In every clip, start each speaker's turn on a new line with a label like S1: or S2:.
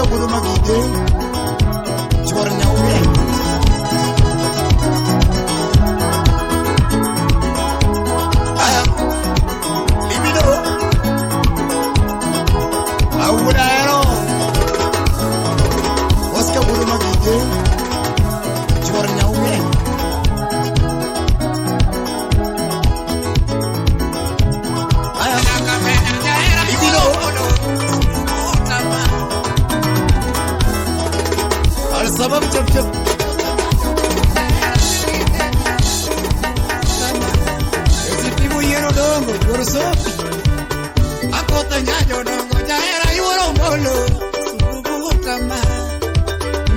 S1: Oscar Budo Magide, Chornya Uyen. Libido, Awudaero, Oscar Budo Magide, Chornya Uyen. Sabab jab Esi mo yero dongo Goroso Ako tanyayo dongo Jahera yuoro molo Kama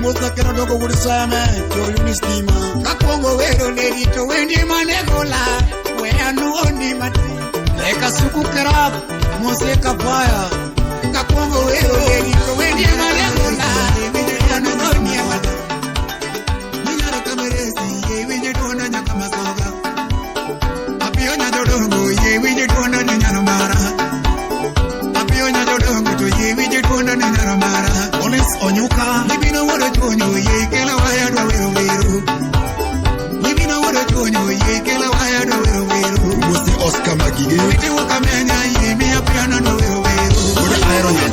S1: Moza kero dongo Gorosana Joyo nistima Kakongo wero nerito Wendi manegola Weanu ondi mati Leka suku kerab Mose kapaya Kakongo wero nerito Wendi manegola Weanu ondi mati Onyuka, libino wado chonyo ye kela waya do wero wero. Libino wado chonyo ye kela waya do wero wero. Musi Oscar Magige. Witi ukamenya ye mi apiano do wero wero. Kuda Iron Man.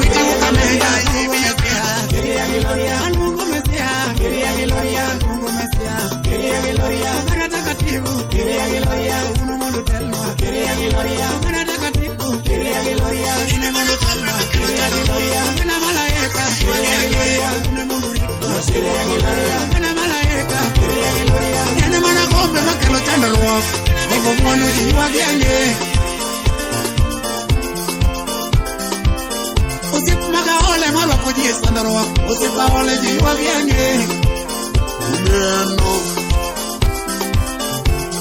S1: Witi ukamenya ye mi apiano. Quería gloria, Mungu mesia. Quería gloria, Mungu mesia. Quería gloria, Marata katibu. Quería gloria, uno mundo telma. Quería gloria, Marata katibu. Quería gloria, ine mundo telma. Quería gloria, una malaika. Quería gloria, una mundo rico. Quería gloria, una malaika. Quería gloria, ine mana kombe makelo chandalwa. Ogo mwana jiwa gyange. Osip maga ole malo kujie sandarwa. Osip ole jiwa gyange. Neno.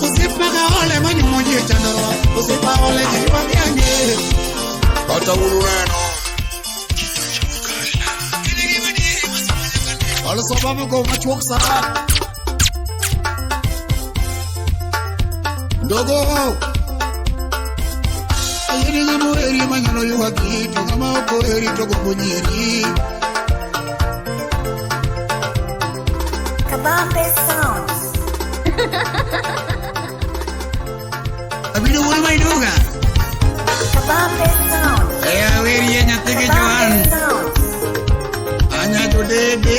S1: Osip maga ole mani mojie chandalwa. Osip ole jiwa gyange. Kata urureno. Ala sababu go machwok sana. Dogo. Ayeni ngamu eri manyano yuwagi. Togama oko eri togo kunyeri.
S2: Kabambe Sounds.
S1: Abidu wala may duga.
S2: Kabambe Sounds.
S1: Aya weri yenya tege joan. Anya jodede.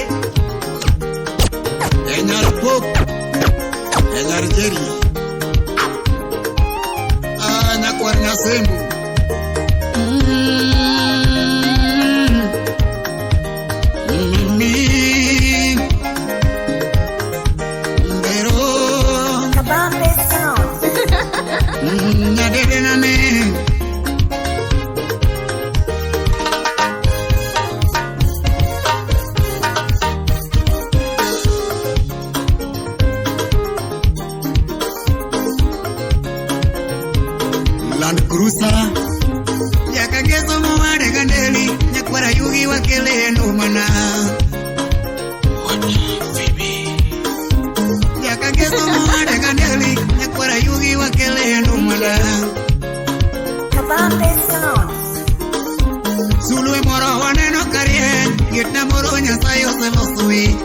S1: Enyar pop. Enyar jeri. Anya kwarnya sembu.
S2: Kabambe Sounds.
S1: Nyadede na me. Land Cruiser Yakagezo mwade gandeli Nyakwara yugi wakele ndumana Yakagezo mwade gandeli Nyakwara yugi wakele ndumana
S2: Kabambe Sounds.
S1: Sulwe moro waneno karien Gitna moro nyasayo selosui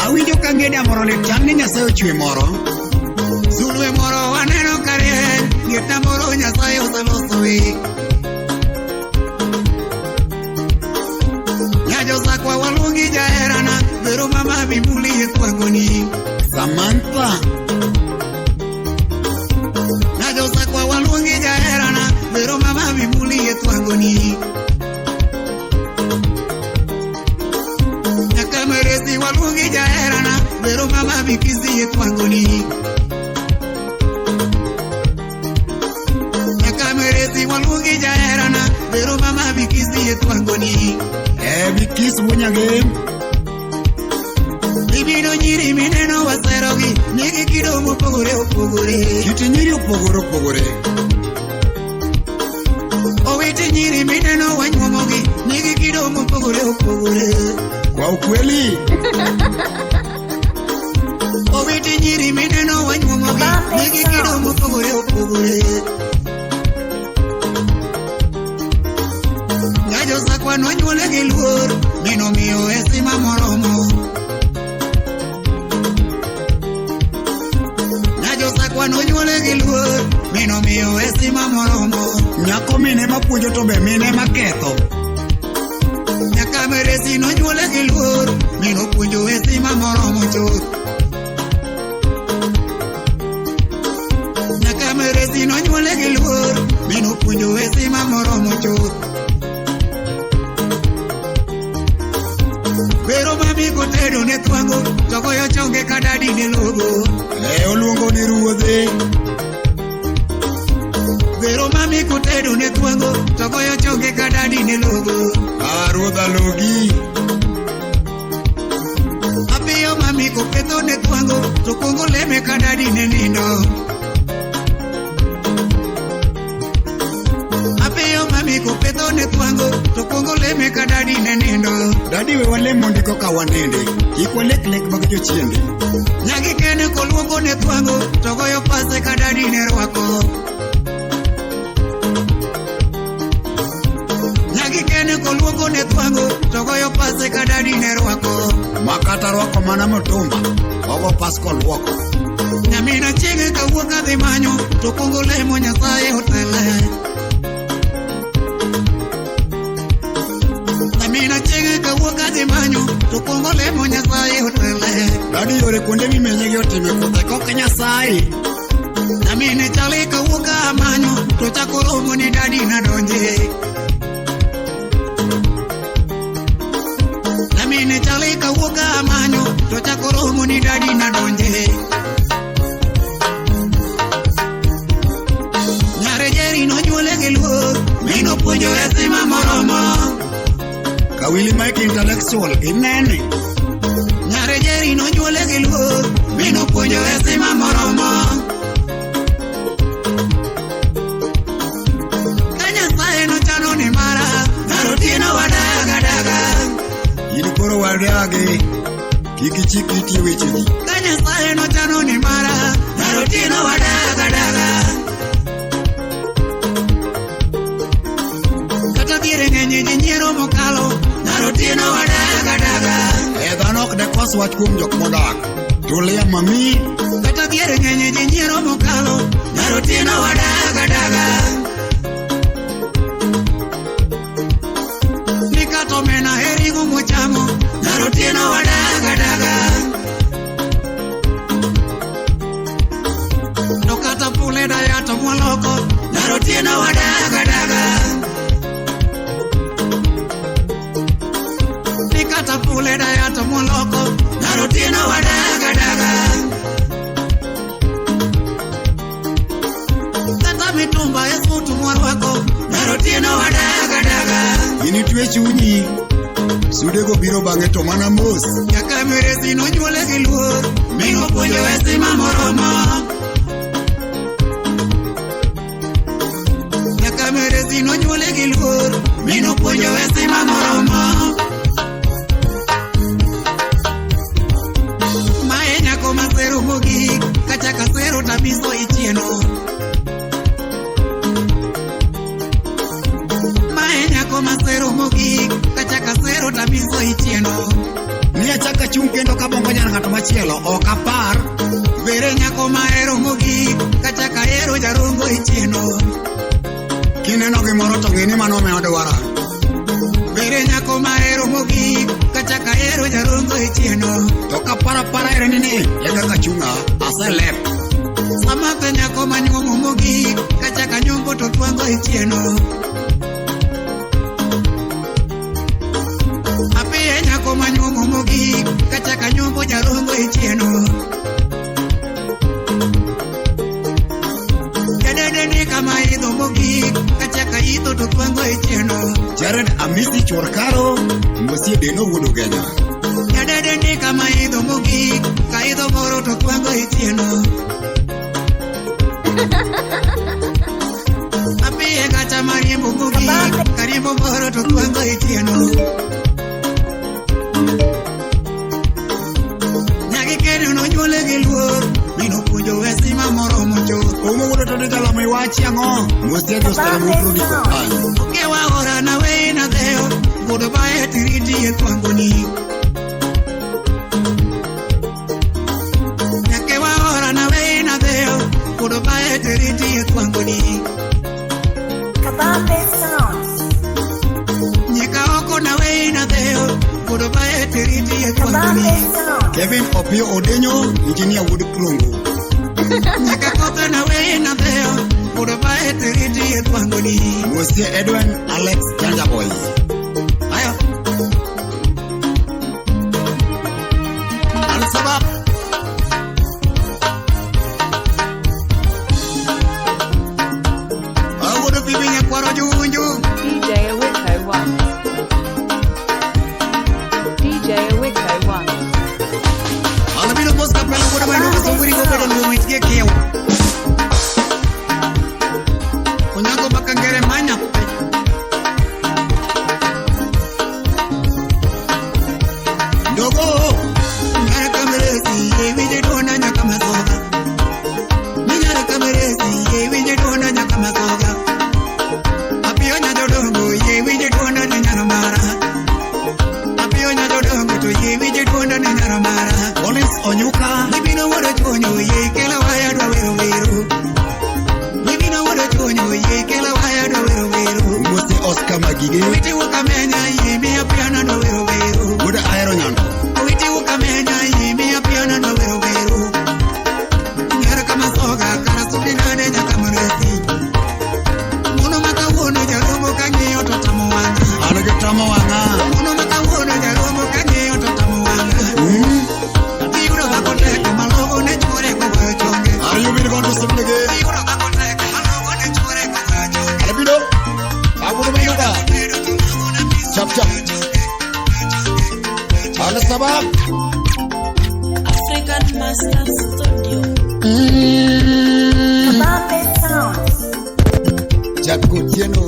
S1: Awinjo kangeda moro le chamni nyasayo chwe moro Sulwe moro waneno karien Gitna moro nyasayo selosui Nyajo sakwa walungi jaherana Vero mama bimuli yekwangoni Samantha Nyajo sakwa walungi jaherana Vero mama bimuli yekwangoni Nyakamerezi walungi jaherana Vero mama bikizi yekwangoni Nyakamerezi walungi jaherana Vero mama bikizi yekwangoni Bikis munyage Ibino nyiri mineno waserogi Nigi kido mupogore upogore Kiti nyiri upogore Owiti nyiri mineno wanywomogi Nigi kido mupogore upogore Kwa ukweli Owiti nyiri mineno wanywomogi Nigi kido mupogore upogore Ngajo sakwa nonyuole gi luor mino miyo esima moromo. Nyajosakwa nonyuole gi luor, mino miyo esima moromo. Nyako mine mapuonjo to be mine maketho. Nyaka Meresi nonyuole gi luor, mino puonjo esima moromo chuth. Nyaka Meresi nonyuole gi luor, mino puonjo esima moromo chuth. Vero mami kotedo ne twango, togoyo chonge ka dadi ne logo. Oluongo ne ruodhe. Vero mami kotedo ne twango, togoyo chonge ka dadi ne logo. Ruodha logi. Apiyo mami kopetho ne twango, to kuongo leme ka dadi ne nindo. Apiyo mami kopetho ne twango, to kuongo leme ka dadi ne nindo. Dadi we walemo ndiko ka wanende, kik walek lek mag jochiende. Nyagi kene koluongo ne twango, to goyo pase ka dadi ne rwako. Nyagi kene koluongo ne twango, to goyo pase ka dadi ne rwako. Makata rwako mana motumba, ogo pas koluoko. Nyamina chiege kawuok adhi manyo, to kuongo lemo Nyasaye otele. Nyamina chiege kawuok adhi manyo, to kuongo lemo Nyasaye otele. Dadi yore kuonde mimenye gi otime kothe koke Nyasaye. Nyamine chali kawuok amanyo, to chako romo ni dadi na donje. Nyamine chali kawuok amanyo, to chako romo ni dadi na donje. Nyare Jeri nonyuole gi luor, mino puonjo esima moromo. Kawili Mike intellectual inene. Nyare Jeri nonyuole gi luor, mino puonjo esima moromo. Ka Nyasaye nochano ni mara, narotieno wadaga daga. In koro wadage, kiki chiki iti weche ni. Ka Nyasaye nochano ni mara, narotieno wadaga daga. Kata diere ng'enye ji nyiero mokalo, narotieno wadaga daga. Dhano ok dekos wach kuom jok modak, tulia mami. Kata diere ng'enye ji nyiero mokalo, narotieno wadaga daga. Nikato mena herigo mochamo, narotieno wadaga daga. To kata pule dayato mwaloko, narotieno wadaga daga. Nikata pule dayato mwaloko, narotieno wadaga daga. Kata mitumba eskutu mwarwako, narotieno wadaga daga. Initwe chunyi, sudego biro bang'e to mana mos. Nyaka Meresi nonyuole gi luor, mino puonjo esima moromo. Nyaka Meresi nonyuole gi luor, mino puonjo esima moromo. Mae nyako masero mogik, kachaka sero tabiso ichieno. Mae nyako masero mogik, kachaka sero tabiso ichieno. Ni achaka chung kendo kabongo nyana ng'ato machielo, ok apar. Vere nyako mahero mogik, kachaka hero jarongo ichieno. Kineno gimoro to ng'eni mano me odwara. Vere nyako mahero mogik, kachaka hero jarongo ichieno. To kapara ere nini, lega kachunga, aselep. Samaka nyako manyuomo mogik, kachaka nyombo to twango ichieno. Apiye nyako manyuomo mogik, kachaka nyombo jarongo ichieno. Jadede ni kama idho mogik, kachaka idho to twango ichieno. Jared Amisi Chorkaro, Mosie Deno Wudu Genya. Jadede ni kama idho mogik, ka idho moro to twango ichieno. Apiye kacha mariembo mogik, kariembo moro to twango ichieno. Nyagi kene nonyuole gi luor, mino puonjo esima moromo chuth. Omo wuodo to digala miwachi ang'o? Mosie dostara mutro diko kanyo. Okewa ora na we na dheo, Budo bae tiriti e twangoni. Nyake wa ora na we na deo. Budo bae tiriti e twangoni.
S2: Kabambe Sounds.
S1: Nyaka oko na we na deo. Budo bae tiriti e twangoni.
S2: Kabambe Sounds.
S1: Kevin Opio Odenyo, engineer Wood Krungu. Nyaka kota na we na deo. Budo bae tiriti e twangoni. Monsieur Edwin Alex Chanjaboy. Ayo. Al-Sabab. Awodo bibinya kwaro junju.
S3: DJ Awiko 1. DJ Awiko 1.
S1: Alabino Bosca Plan wodo bano ko songuri ko bedo no mitge keo. Onyango bakangere manya. Dogo. Nyara kamerezi yewe dona nyaka mazoga. Nyara kamerezi yewe dona nyaka mazoga. Apio nya dodongo yewe dona nyara mara. Apio nya dodongo to yewe dona nyara mara. Collins Onyuka. Libino woro chonyo ye kela waya do wero wero. Libino woro chonyo ye kela waya do wero wero. Mose Oscar Magige. Witi ukamenya ye mi apiana do wero wero. Woda ayro nyando. Witi ukamenya ye mi apiana do wero wero. Nyara kama soga kara supinane nyaka muresi. Mono maka wono jaromo kanyo totamo wanga. Ano getamo wanga. Mono maka wono jaromo kanyo totamo wanga. Tiuro bakote kamalogo ne chore ko chonge. Are you been going to sleep again? Tiuro bakote kamalogo ne chore ko chonge. Alabino. Agudo mayuda. Chap chap. Al-Sabab.
S4: African Master Studio.
S2: Kabambe Sounds.
S1: Jaco Tieno.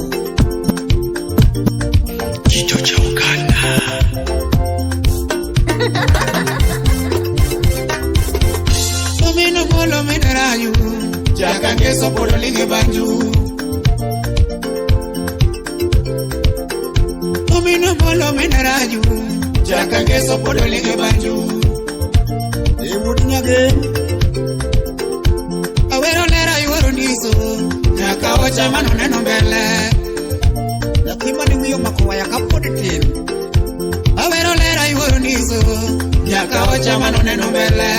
S1: Chicho cha Uganda. Umino molo menerayu. Jaka keso polo lige banju. Umino molo menerayu. Jaka keso polo lige banju. Emudinyage. Awero lera yuwero niso. Nyaka wacha mano neno mbele. Yakima ni wiyo makuwa yakapode tenu. Awero lera yuwero niso. Nyaka wacha mano neno mbele.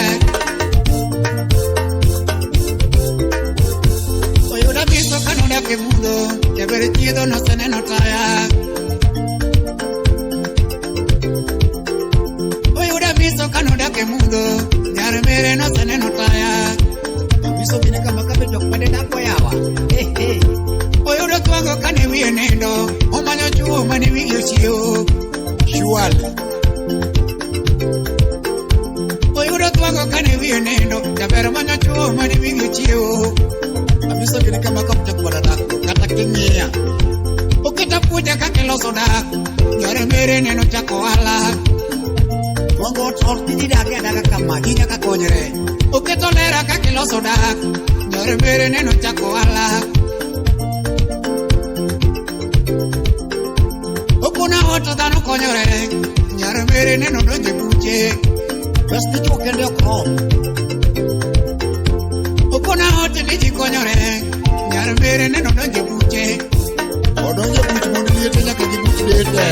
S1: Oyuda biso kanona ke mundo. Kebere chiedo no se neno taya. Oyuda biso kanona ke mundo. Nyare mere no se neno taya. Biso bine kama kabe jok pade dako yawa. Oyuda twango kane wiye nendo. Omanyo chuo mani wiye chio. Shuali. Oyuda twango kane wiye nendo. Jabero manyo chuo mani wiye chio. Biso bine kama kabe jok pade dako. Kata kimia. Okita puja kake loso dako. Nyare mere neno chako wala. Twango otol tidi dake adaka kama. Ginya kakonyere. Oketo lera kake loso dak. Nyore mere neno chako wala. Okuna oto dhano konyore. Nyore mere neno donje buche. Besti chokende okro. Okuna oto niji konyore. Nyore mere neno donje buche. Odonje buche mundi liete nyaka jibuche dete.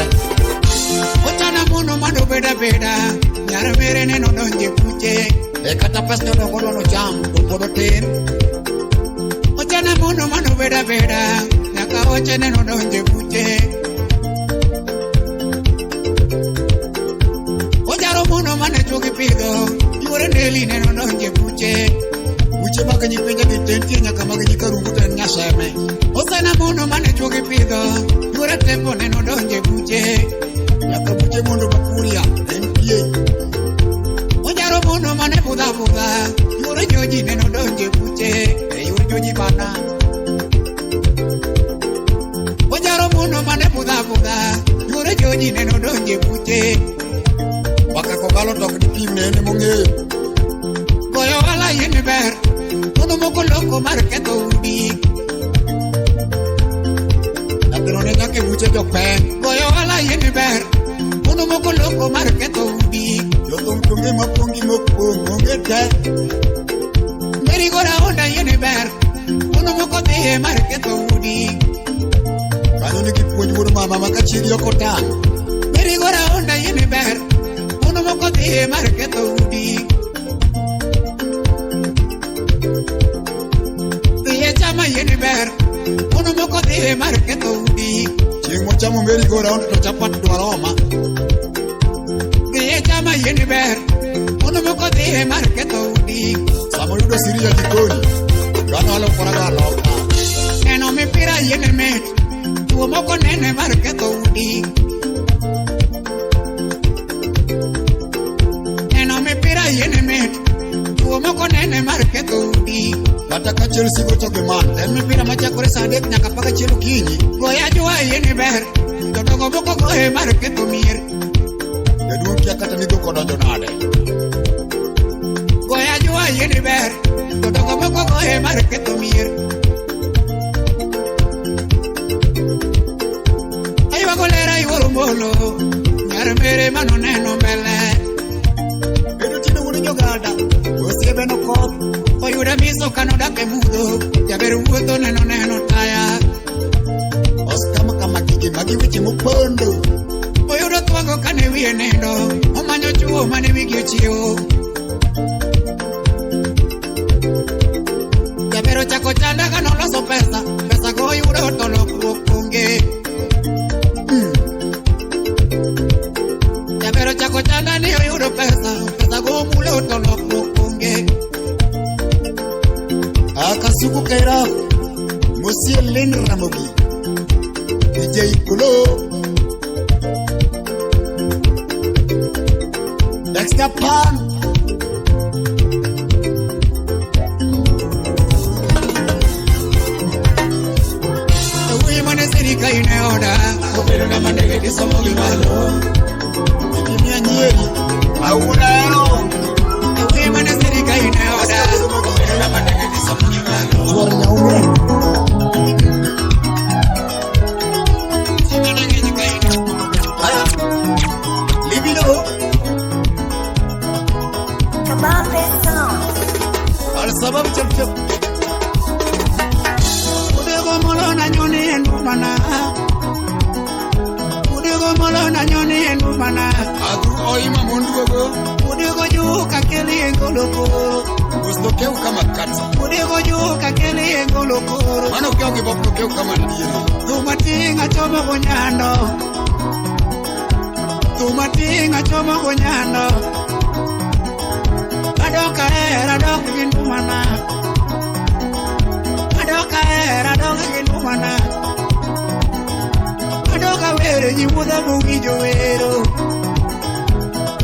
S1: Ochana muno mando beda beda. Nyore mere neno donje buche. Kata pas no kono no jam to podo ten. Ochana muno mano beda beda. Naka ochene no donje buche. Ojaro muno mane choki pido. Yure neli ne no donje buche. Buche makanyi penja bitenti nyaka makanyi karungu ten nyaseme. Osana muno mane choki pido. Yure tempo ne no donje buche. Nyaka buche mundo bakuria. MPA. Ojaro muno mane buda buda. Yure joji ne no donje buche. Yure joji bana. Ojaro muno mane buda buda. Yure joji ne no donje buche. Waka kokalo tok di pim ne monge. Goyo wala yeni ber. Muno moko loko marketo ubi. Pero ne nyake buche jok pe. Goyo wala yeni ber. moko loko mar ketho udi. Loko mtungi mapungi mopungo ngete. Meri gora onda yene ber. Uno moko dhiye mar ketho udi. Kanyo ni kipuonj wuod mama makachiri okotang. Meri gora onda yene ber. Uno moko dhiye mar ketho udi. Dhiye chama yene ber. Uno moko dhiye mar ketho udi. Chieng' mochamo meri gora onda to chapat dwaroma. Dhiye chama yene ber. Uno moko dhiye mar ketho udi. Samo yudo siri ya jikoni. Gano alo foraga loka. Neno mipira yene met. Tuo moko nene mar ketho udi. Neno mipira yene met. Tuo moko nene mar ketho udi. Kata ka Chelsea gocho gi man. En mipira machakore saa 3 nyaka mpaka 1 okinyi. Goya jua yene ber. Jodogo moko goye mar ketho mier. Jaduong' kia kata ni dhok odonjo nade. Goya jua yene ber. Jodogo moko goye mar ketho mier. Golera iworo molo nyar mere mano neno mbele bedo tino wudo jogada osiebe no kop oyuda miso kanoda ke mudho jaber wuotho neno taya oskama kama kiki magi wiche mopondo oyudo twago kane wiye nendo omanyo chuo mane wigi ochiewo jaber ochako chanda kanoloso pesa go oyudo to lokruok onge. Pero chako chanda ni oyudo pesa go mulo to lokruok onge. Akasuku kaira Musielin Ramogi DJ Kulo Dexter Pan Ewe mane serika ineoda Kopero na manege kisomogi malo Nyeri aulero ewe mana serika ineoda la manege disamuki malo zornya ume simana ngi kai aya libido
S2: Kabambe sound.
S1: al sabab chap udego molona nyoni endumana udego molona nyoni endumana adu oima mondugo udego juka keli engoloko gusto keu kama kati udego juka keli engoloko mano keu giboko keu kama ndiri tumatinga choma gonyando adoka era doka gindumana adoka were nyimuda mugijo wero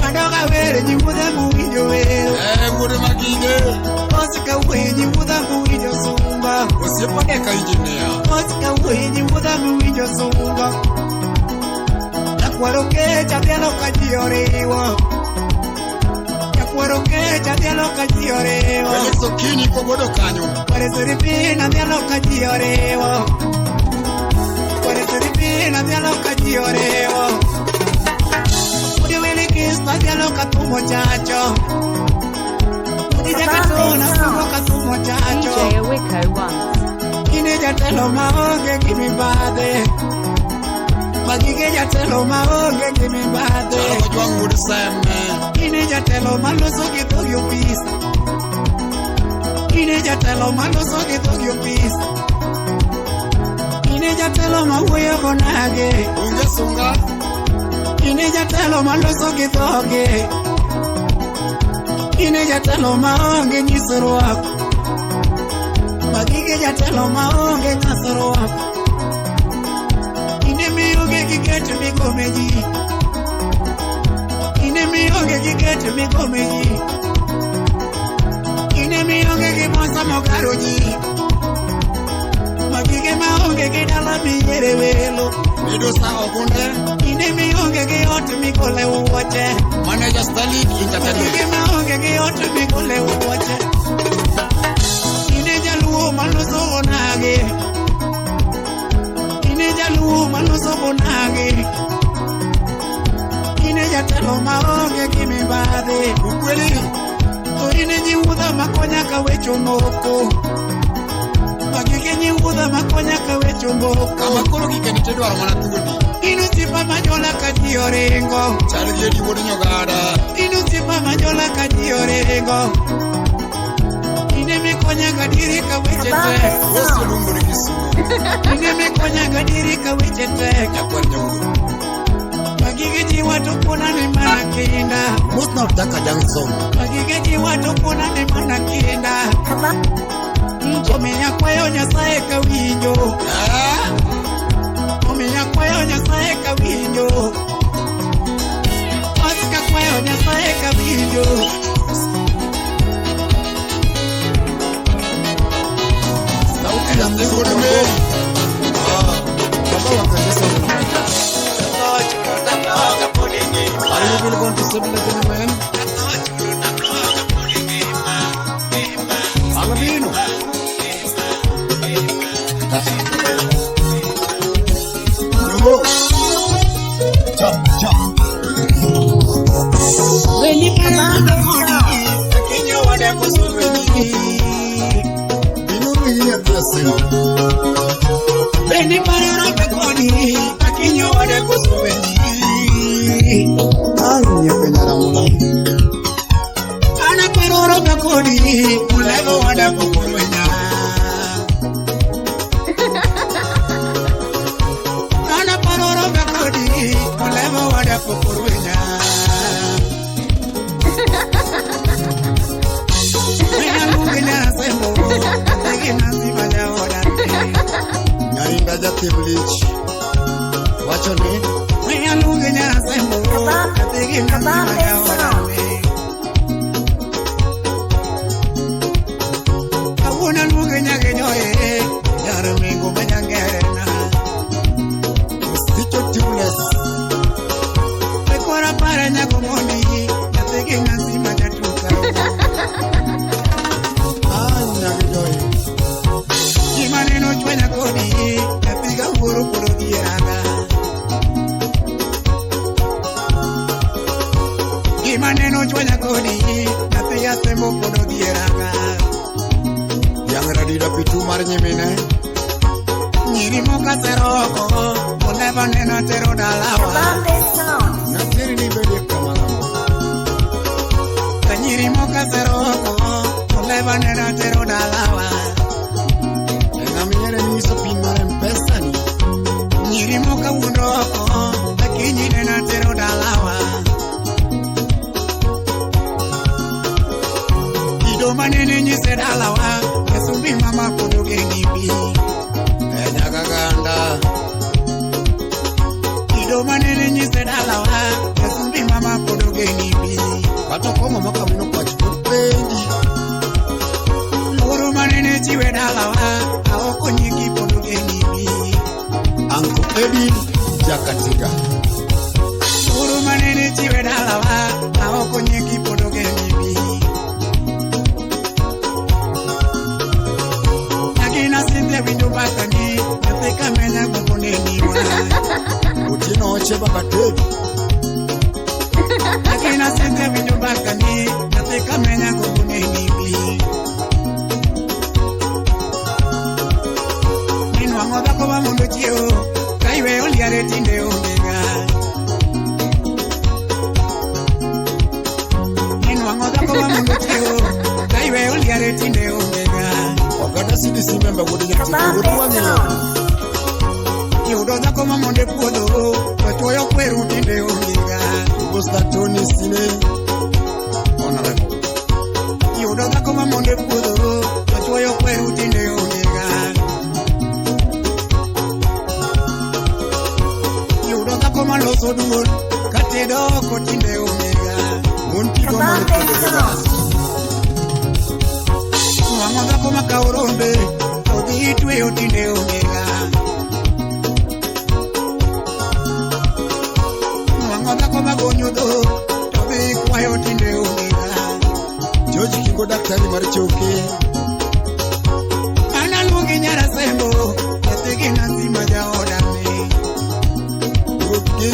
S1: adoka were nyimuda mugijo wero wude magige osika wenyi muda mugijo sumba osipode ka engineer osika wenyi muda mugijo sumba yakwaro ke chadialo ka jiorewo Yeso kini kogodo kanyo Kware seripina dialo ka jiorewo Udi wili kista dialo ka tumo chacho Udi jakatona sumo ka tumo chacho
S3: DJ Awiko once.
S1: Ine jatelo maonge kimibade Magige jatelo maonge kimibade Chalo juang wood same Ine jatelo maloso gitogyo pisa Ine jatelo maloso gitogyo pisa Ine jatelo mawuyo konage Unge sunga Ine jatelo maloso gitoge Ine jatelo maonge nyisruak Magige jatelo maonge nyasruak Ine miyonge gigete mikomeji Ine miyonge gigete mikomeji Ine miyonge gimosa mogaroji Magige maonge gidala miyere welo Midosa ogunde Ine miyonge giyote mikole uwache Manager Stalik Internet Magige maonge giyote mikole uwache Ine jaluo maloso onage Ine jaluo maloso onage Ine jatelo maonge gi mibadhi. Ukweli orine nyiudha makonya ka wecho moko. Magige nyiudha makonya ka wecho moko. Kama koro gikeni tedwaro mana thuoli. Inusipa majola ka ji oringo. Chal gi edi wuod nyogada. Inusipa majola ka ji oringo. Ine me konya gadiri ka weche tek. Wosu lungo ni Kisumu. Ine me konya gadiri ka weche tek. Yakwar nyaudo. Magige ji watu kuna ni mana kinda. Most not daka Johnson. Magige ji watu kuna ni mana kinda. Omiya kwayo Nyasaye ka winjo. Omiya kwayo Nyasaye ka winjo. Osika kwayo Nyasaye ka winjo. Sauti ya Mungu ni mei. Baba wa kanisa unapenda. Are you really going to settle it in a man? Alabino. Jump, jump. When you come out the corner, can you want to go to me? You know, we are blessing. When you come out the corner, can you want to go to me? I'm your penaramola. Ana paroro the corner, will ever want to go to me. Nyarinda jati bleach. What's your name? When you look in your symbol, I wanna look in your head. Yaramingo Mayangarena. Stitch of tubeless. The Kora Paranagomoni, you're taking a Sima Jatuka. Ah, Nagajoy. Imaneno China Kodi, a bigger Guru Purodiaga. Imaneno China Kodi, a bigger Sembo Purodiaga. Yang radira pitu marnyemene. Nyiri moka seroko, oleva nena tero dalawa. Nasiri ni bede kamala. Nyiri moka seroko, oleva nena tero dalawa. Engamiyere niso pinmare mpesa ni. Nyiri moka undoko, akinyi nena tero dalawa. Idoma nene nyise dalawa, kesumbi mama kuduge ngibi. Ganda Idoma nene nyise dalawa Kesumbi mama kodoge nibi Kato koma maka wino kwa chipopendi Loro manene chiwe dalawa Aoko nyiki kodoge nibi Anko Edin Jakatiga Loro manene chiwe dalawa Aoko nyiki kodoge nibi Nakina sinte windu bakani Kamena kukuneni wa Utino oche baba tebi Akina sente windu bakani Nate kamena kukuneni bi Ninu wangoda kwa mundu chio Kaiwe uliare tinde omega Ninu wangoda kwa mundu chio Kaiwe uliare tinde omega Wakata CDC member wudi ya tiko wudu wanyo Yudoza koma monde puodo Wachoyo kweru tinde omega Ugosta Tony Sine Honorable Yudoza koma monde puodo Wachoyo kweru tinde omega Yudoza koma loso duol Katedo ko tinde omega Muntigo monde puodo Mwangoza koma kaurombe Odi itwe tinde omega Gonyodo, tobe kwayo tinde omega. George Kingo daktari marichoke. Ana lungi nyara sembo, yatege nanzima ja odame. Ruki.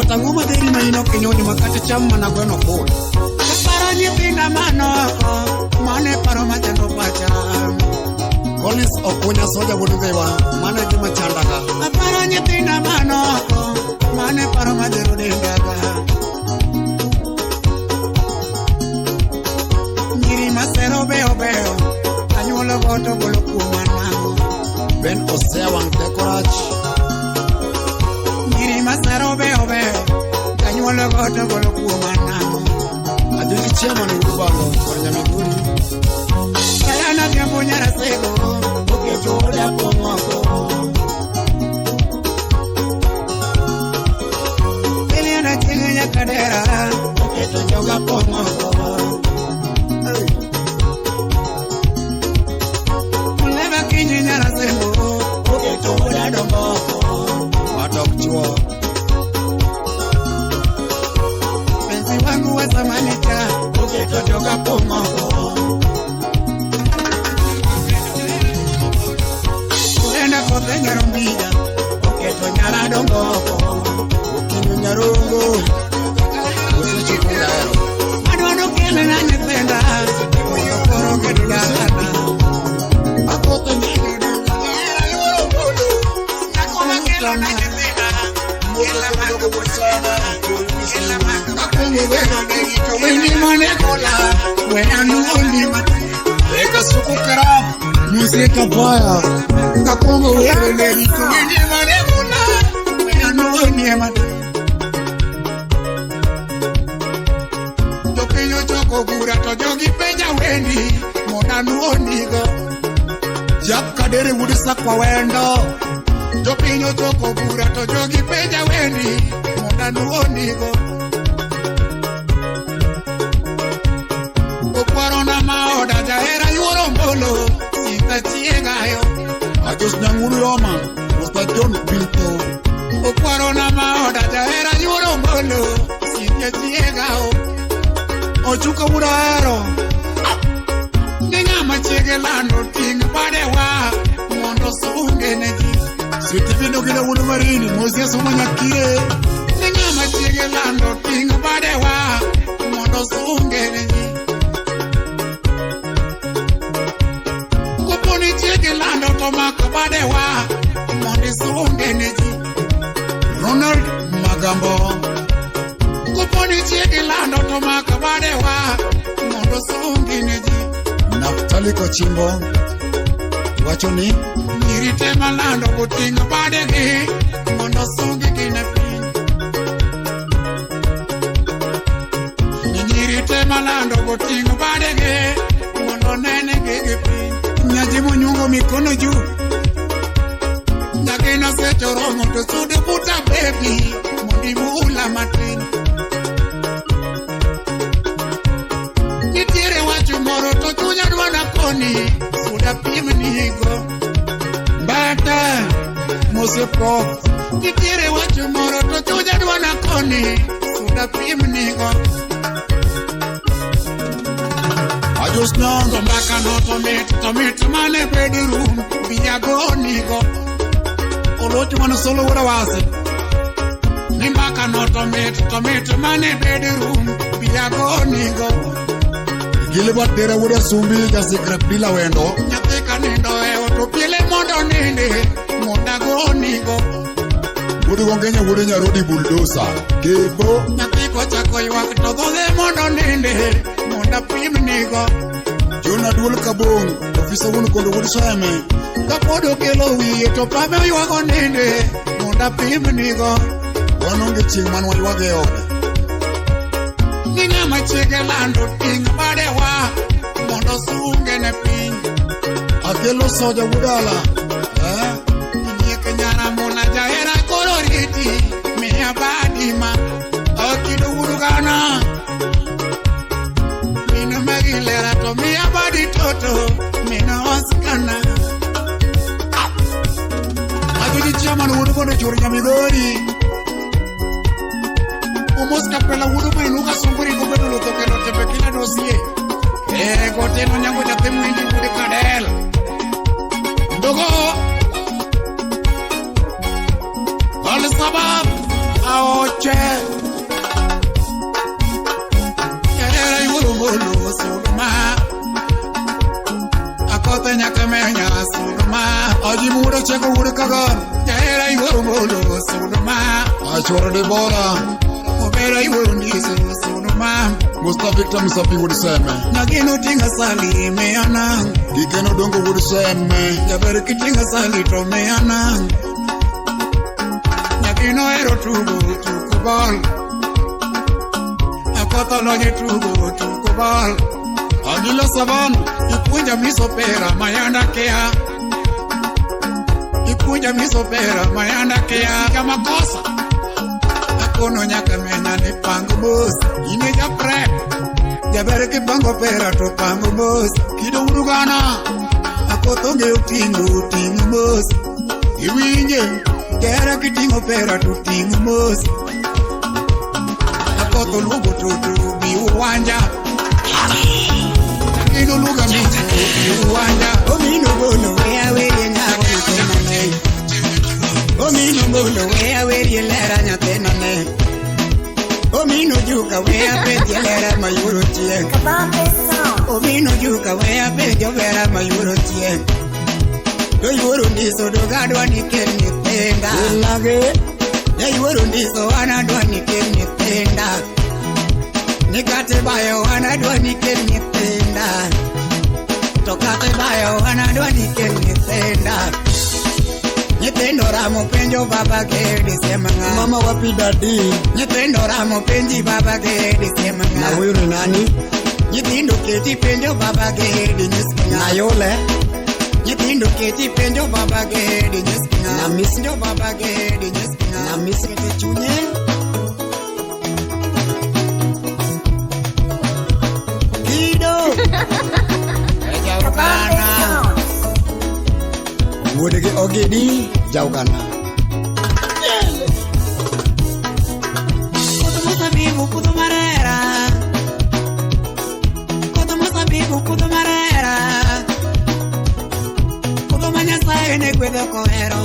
S1: tangu madheri maino kinyoni makate cham mana gweno kul. Paro nyithinda manoko, mane paro machando pacha. Collins Okunya soja wudugewa, mane gima chandaga. Paro nyithinda manoko, mane paro madhero dendaga. Nyiri masero beo beo, anyuolo goto bolo kumanango. Ben Osea wang dekorach. Nyiri masero beo beo, anyuolo goto bolo kumanango. Adiki chema ni ubalo, kwenye miguri. Kayana tiambo nyara sego, uke choda pomoko. Eliana chingi ya kadera, uke tojoga pomoko. Muleba kinyi nyara sego, uke choda domboko. Watok chuo. Pensi wangu wa zamanika, uke tojoga pomoko. Kote nyarumbida, oketo nyara dongoko, okinyo nyarungu, ose chikuraro. Adwano kele na nyependa, oyokoro kedu dagana. Akote nyere nakoma kelo na nyependa, kela maka bosana, kela maka akongo wena negito, weni manekola, wena nuoli mati. Eka suku karab, musika baya. Kakongo wewe negito, weni manekola, wena nuoli mati. Tokenyo choko gura, tojogi peja wendi, mona nuonigo. Jak kadere wudisa kwa wendo. Tokenyo choko gura, tojogi peja wendi, mona nuonigo. Okwarona maoda jahera yuoro mbolo, sita chiegayo. Ajos nyanguru yoma, usta John Pinto. Okwarona maoda jahera yuoro mbolo, sita chiegayo. Ochuka uraro, Ningama chiege lando ting padewa, mondo sunge neji. Siti vindo kina unu marini, mosia suma nyakire. Ningama chiege lando ting padewa, mondo sunge neji. Kuponi chiege lando tomaka padewa, mondo sunge neji. Ronald Magambo. Kuponi chiege lando tomaka padewa, mondo sunge neji. Naftali Kochimbo wacho ni nyirite malando butinga badegi mondo sungi gine piny. Nyirite malando butinga badegi mondo nene gigi piny. Nyaji monyungo mikono juu, nyakina secho romo to sude puta baby mondi mula matin. Nitiere wacho moro to chunya dwana koni, suda pim nigo. Mbata, mose pro. Nitiere wacho moro to chunya dwana koni, suda pim nigo. Ajos nyongo mbaka no tomit mane bedroom, biyago nigo. Olochi wana solo ura wase. Nimbaka no tomit mane bedroom, biyago nigo. Gilbert dera wuda sumbi jasikra pila wendo. Nyathika nindo to pile mondo ninde, monda go nigo. Wudu gongenya wuda nyarodi bulldoza. Gebo. Nyathiko chako ywak to dhode mondo ninde, monda pim nigo. Jona duol kabong, ofisa wunu kondo wudu shame. Kapodo kelo wiye to pame ywago ninde, monda pim nigo. Wanonge ching manwa ywage ode. Ningama chiege lando ting badewa, mondo sunge ne piny. Akelo soja wudala, Nyeke nyara mona jahera koro riti, miya badima, akido wudugana. Mina magilera to miya badi toto, mina oskana. Akidi chaman wudugono churi nyamidori. Umos kapela wudu mainuka sumburi gobedo lo tokelo tepekila dosie. Gote no nyango jate mwindi wude kadela. Ndogo. Al sabab, Aoche Yadera yuru bulu Suduma Akote nyakamenya Suduma Ajimura cheko uri kagan Yadera yuru bulu Suduma Achora de bora Obera yuru nisu Suduma Musta Victor Musapi would say me Nagino tinga sali me anang Ikeno dongo would say me Yaber kitinga sali to me anang Nagino ero tubu tukubal Akota loje tubu tukubal Agila savan Ipunja misopera mayanda kea Ipunja misopera mayanda kea Kama kosa Akono nyaka menya ni pangu bus Ine japre Jabere ki pango pera to pangu bus Kido urugana Akotonge utingu bus Iwinje Kera ki tingo pera to tingu bus Akoto lugo tutu bi uwanja Kido luga mitu bi uwanja Omino bono wea weye ngawa tenane Omino bono wea weye lera nyatenane Omino juka wea peti lera mayuro tie
S2: Kabambe Sound.
S1: Omino juka wea peti vera mayuro tie Do yuro ndiso do gadwa nikel nitenda Lage Ya yuro ndiso wanadwa nikel nitenda Nikate bayo wanadwa nikel nitenda Tokate bayo wanadwa nikel nitenda Nyitendo ramo penjo baba gedi semanga Mama wapi dadi Nyitendo ramo penji baba gedi semanga Na wiri nani Nyitindo keti penjo baba gedi nyisinga Na yole Nyitindo keti penjo baba gedi nyisinga Na misinjo baba gedi nyisinga Na misinjo chunye Kido
S2: Kabambe Sound.
S1: Wudege ogedi jaugana Kudu marera Kudu marera Kudu manya sayo ne guedo kohero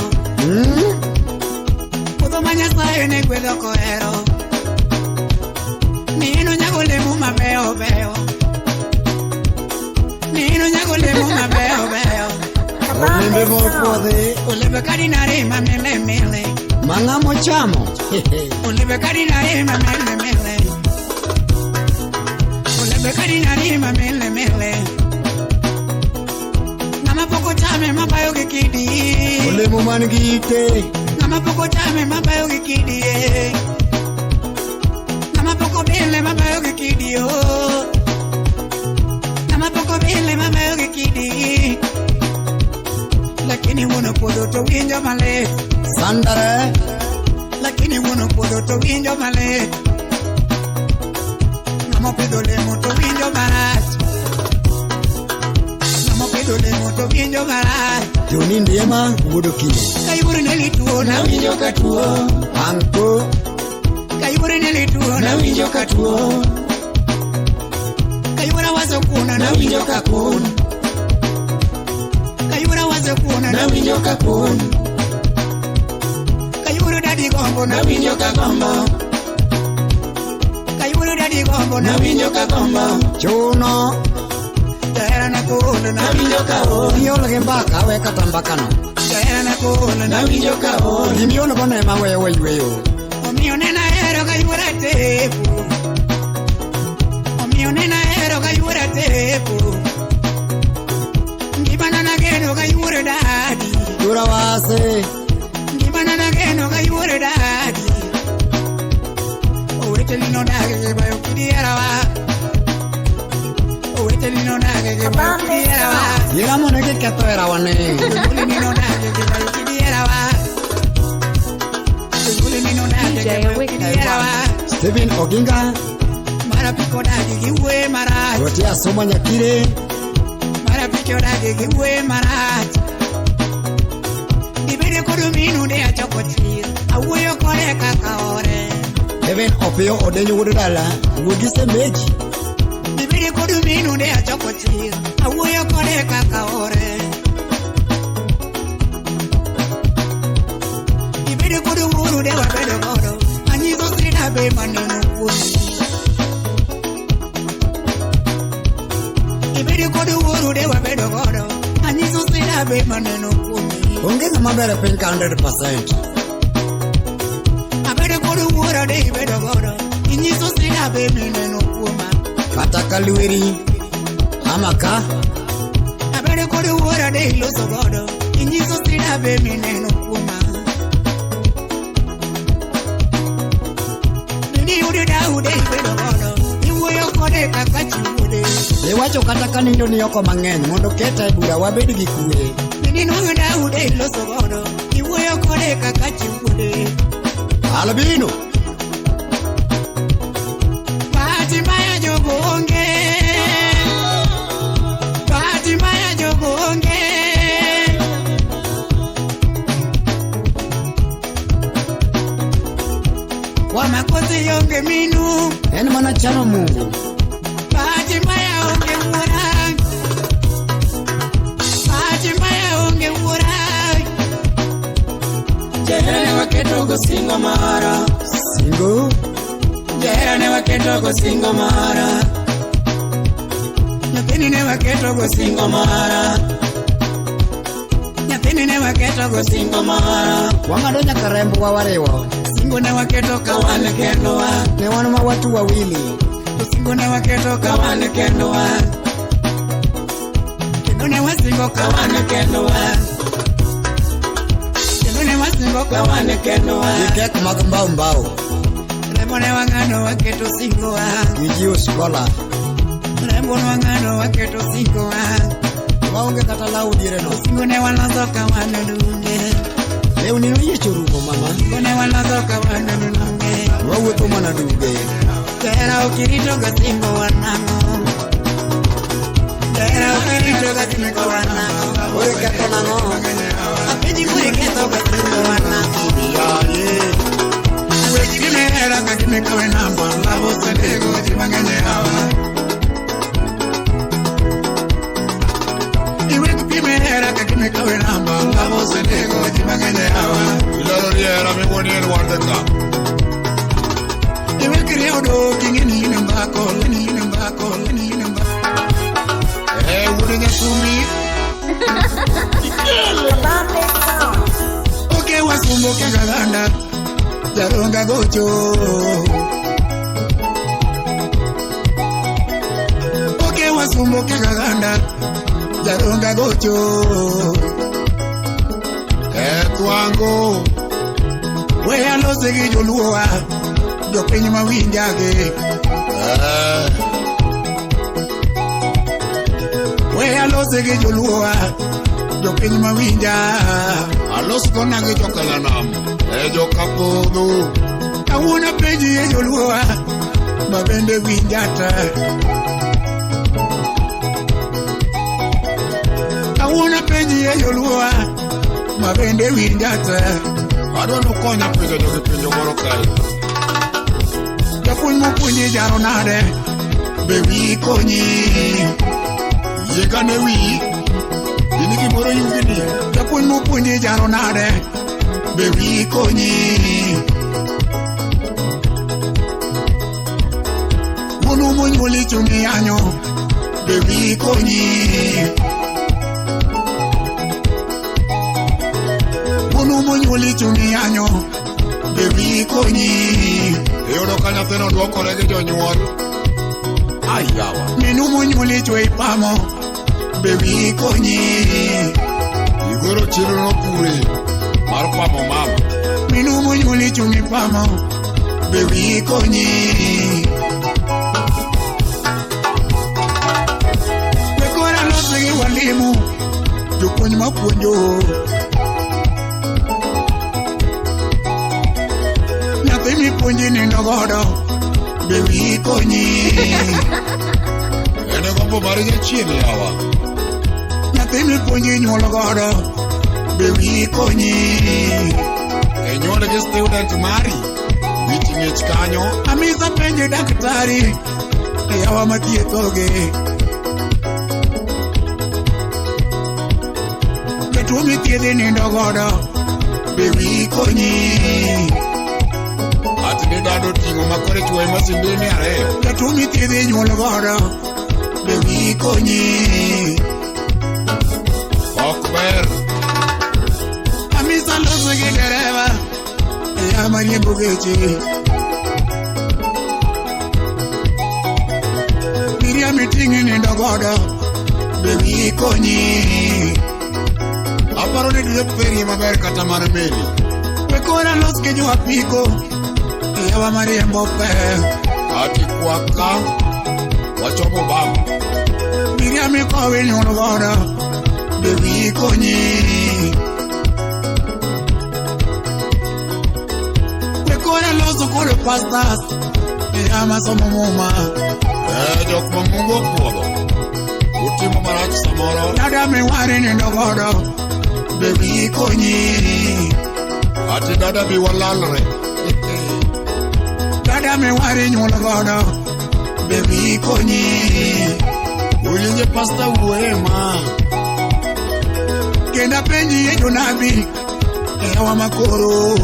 S1: Kudu manya sayo ne guedo kohero Nino nyago lemu mabeo beo Nino nyago lemu mabeo beo
S2: Kabambe Sound.
S1: Olebe karinare mamele mele
S5: Mangamo chamo
S1: Olebe karinare mamele mele Olebe karinare mamele mele Nama poko chame mabayo kikidi
S5: Ole mo mangite
S1: Nama poko chame mabayo kikidi Nama poko bile mabayo kikidi Nama poko bile mabayo kikidi Lakini wono podo to winjo male
S5: Sandare
S1: Lakini wono podo to winjo male Namo pedo le moto winjo marat Namo pedo le moto winjo marat
S5: Joni ndiema wudo kine
S1: Kayiburi neli tuo na winjo katuo
S5: Anko
S1: Kayiburi neli tuo na winjo katuo Kayibura wazo kuna na winjo kakuna Kayibura wazo kuna na winjo kakuna Kayiburu dadi gombo na winjo kagombo Kayiburu dadi gombo na winjo kagombo
S5: Chuno
S1: Jahera na kuna na winjo kaona
S5: Yolge mbaka we katambakano
S1: Jahera na kuna na winjo kaona
S5: Gimiono kone mawe we yueyo
S1: Omiyo nena hero kayibura tepu Omiyo nena hero kayibura tepu Ngibana na geno kayibura dadi
S5: Tura wase
S1: Ngibana na geno kayibura dadi Owete lino nage kebayo kidiera wa Owete lino nage kebayo kidiera wa
S5: Yera monege kato era wane
S1: Owete lino nage kebayo kidiera wa Owete lino nage kebayo kidiera wa
S5: Steven Oginga
S1: Mara piko dagi giwe marat
S5: Roti asoma nyakire
S1: Mara piko dagi giwe marat Ibede kodu minu de achokotir Awuyo kore kakaore
S5: Heaven opio odenyo wudo dala Wugise meji
S1: Ibede kodu minu de achokotir Awuyo kore kakaore Ibede kodu wuru de wabedo godo inyiso sida be maneno kuomi. Ibedo kod wuoro de wabedo godo, anyiso sida be maneno kuomi.
S5: Onge ng'ama ber e piny ka 100%.
S1: Abedo kod wuoro de ibedo godo, inyiso sida be maneno kuoma.
S5: Kata ka lweri ama ka
S1: Abedo kod wuoro de iloso godo, inyiso sida be maneno kuoma. Bende yude Daude ibedo godo, iwuoyo kode kaka chiwuode.
S5: iwacho kata ka nindo ni oko mang'eny mondo keta e bura wabed gi kwe.
S1: Bende nwang'o Daude iloso godo, iwuoyo kode kaka chiwuode.
S5: Albino
S1: Bahati mbaya jogo onge, bahati mbaya jogo onge. Kwa makosi onge minu,
S5: en mana chano Mungu.
S1: bahati mbaya onge wuora, bahati mbaya onge wuora. Jehera ne waketo go singo mara,
S5: Singo
S1: jehera ne waketo go singo mara. Nyathini ne waketo go singo mara, nyathini ne waketo go singo mara.
S5: wang'ado nyaka rembwa wariwo.
S1: Singo ne waketo ka wan kendowa,
S5: Ne wan ma watu wawili.
S1: singo ne waketo ka wan kendowa, kendo ne wasingo ka wan kendowa, kendo ne wasingo ka wan kendowa.
S5: Gi kek mag mbao mbao.
S1: Remo ne wang'ado waketo singowa,
S5: Gi jiwo skola.
S1: remo ne wang'ado waketo singowa.
S5: Waonge kata law diere no.
S1: Singo ne waloso ka wan dunge,
S5: Lewni noyiecho rumo mama.
S1: singo ne waloso ka wan dunge.
S5: Wawuotho mana duge.
S1: Tera ukirito ga singo wanang'o, tera ukirito ga singo wanang'o.
S5: Ore ketho nang'o?
S1: Apenji kuri ketho ga singo wanang'o. Weche gimera ka gimikawe namba, lavo sendego ji mang'eny hawa. Iwek pimera ka gimikawe namba, lavo sendego ji mang'eny hawa.
S6: Ilaro riera mi woni en warde ka.
S1: Iwek riedo king'eni in mbako, leni in mbako, leni in mbako.
S6: Wuode Nyasumbi.
S2: Kabambe Sound.
S1: Oke wasumbo ke galanda, jaronga gocho. Oke wasumbo ke galanda, jaronga gocho.
S6: Twango.
S1: We alose gi joluowa, jopiny mawinjage. We alose gi joluowa, jopiny mawinja.
S6: Alos kona gi jokalanam. Joka podho.
S1: Kawuono penji e joluowa, ma bende winjata. Kawuono penji e joluowa, ma bende winjata.
S6: Adwa nokonya penjo jogi penjo moro kae.
S1: Japuonj mopuonji jaro nade, be wi konyi.
S6: Yiega ne wi. Ini gimoro yugini.
S1: Japuonj mopuonji jaro nade, be wi konyi. Wuonu monyuoli chungi yanyo, be wi konyi. Wuonu monyuoli chungi yanyo, be wi konyi.
S6: Iyudo ka nyathino dwokore gi jonyuol. Ayawa.
S1: Minu monyuoli chwe ipamo, be wi konyi.
S6: Igoro chiro no pure. Mar pamo mama.
S1: Minu monyuoli chungi ipamo, be wi konyi. Bekora losi gi walimu, jopuonj mapuonjo. Nyathi mipuonji nindo godo, be wi konyi.
S6: Ene gombo mar jachien yawa.
S1: Nyathi mipuonji nyuol godo, be wi konyi.
S6: Nyuol gi student mari. Wich ng'ich kanyo.
S1: Amisa penje daktari, yawa mathiethoge. Jatuo mithiedhi nindo godo, be wi konyi.
S6: Ati ni dado tingo makore chwe masindini areyo.
S1: Jatumi thiedhi nyuol godo be wiyi konyi.
S6: Ok ber.
S1: Amisa loso gi dereva ya mariembo geche. Miriam iting'i nindo godo be wiyi konyi.
S6: Aparo ni dwe peri maber kata mar meli.
S1: Wekora los gi jo apiko yawa mariembo pe.
S6: Ati kwaka wachomo baba.
S1: Miriam ikowi nyuol godo be wiyi konyi. Wekora loso kod pastors yama somo muma.
S6: Jok ma Mungu opuodho. Utimo marach samoro.
S1: Dada miwari nindo godo be wiyi konyi.
S6: Ati dada bi walalre.
S1: Dada miwari nyuol godo be wiyi konyi.
S6: Uyinje pasta uema.
S1: Kenda penji ye jonabi yawa makoro.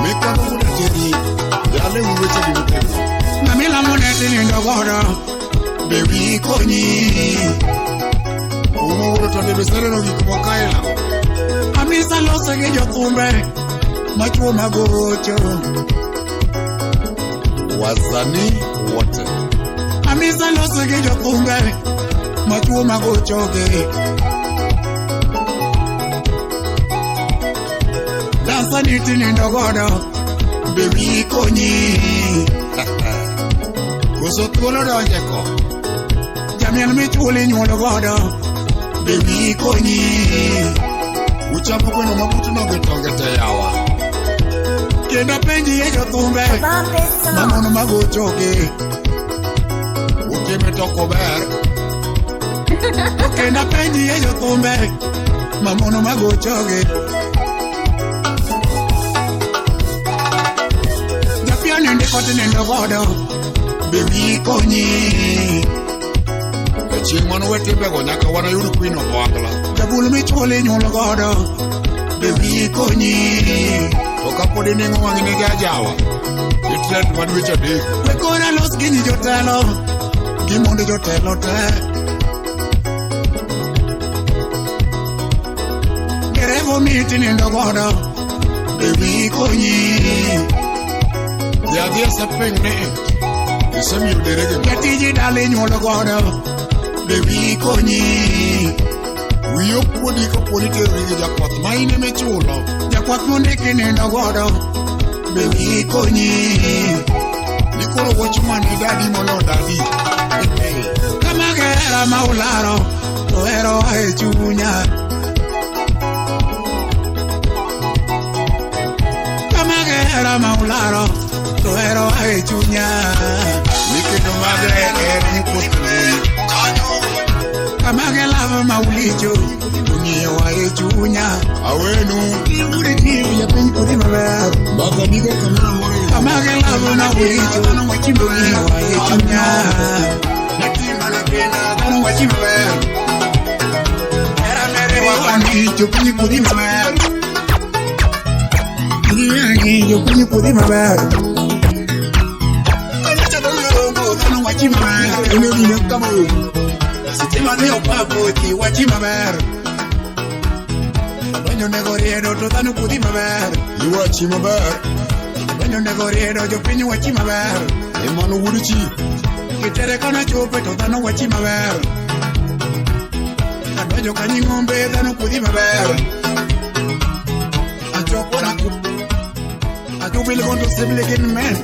S6: Mekano kuna jeri. Yale uweche di mtemo.
S1: Namila moneti nindo godo be wiyi konyi.
S6: Umo uro tonde besere no gikmo kaila.
S1: Amisa loso gi jothumbe machuo magocho.
S6: Wazani wote.
S1: Amisa loso gi jothumbe machuo magocho ge. Dansa niti nindo godo be wiyi konyi.
S6: Koso thuolo donje ko.
S1: Jamiel michuli nyuol godo be wiyi konyi.
S6: Uchamo kweno mabutu no getonge te yawa.
S1: Kenda penji ye jothumbe
S2: Bambe song.
S1: mamono magocho ge.
S6: Utime toko ber.
S1: Kenda penji ye jothumbe mamono magocho ge. Japiani ndikoti nindo godo be wiyi konyi.
S6: Chieng' mano wetembego nyaka wana yud Queen of Wangla.
S1: Jabul michuli nyuol godo be wiyi konyi.
S6: To kapod ineng'o wang'ine gi ajawa. Itret ma dweche adek.
S1: Wekora los gi nyi jotelo gi monde jotelo te. Derevo miti nindo godo be wiyi konyi.
S6: Dhiadhi asepeng' ne isemiyo derege moro.
S1: Jatiji dali nyuol godo be wiyi konyi.
S6: Wiyi okuodi kaponi terori gi jakwath ma in emichulo.
S1: Jakwath mondiki nindo godo be wiyi konyi.
S6: Nikoro wach mane dadi molo dadi.
S1: Kama gera ma ularo to hero e chunya. Kama gera ma ularo to hero e chunya.
S6: Nikendo mage ero mipotoni.
S1: Kama gelava ma ulicho ung'iyo e chunya.
S6: Awenu.
S1: Uri tiyo ya piny kodi maber.
S6: Baka niko kamera moro.
S1: Kama gelava ma ulicho ung'iyo e chunya. Ano wachi maber. Era mere wakani jo piny kodi maber. Jo piny kodi maber. Ano wachi maber.
S6: Ene dine kama ugu.
S1: Sitima ne opapo ti wachi maber. Donjo nego riedo to dhano kudi maber.
S6: Iwachi maber.
S1: Donjo nego riedo jo piny wachi maber.
S6: Emano wuod chi.
S1: Kitere kana chope to dhano wachi maber. Adonjo kanyi ng'ombe dhano kudi maber. Achopo na ku. Atubil gondo sebile gen men.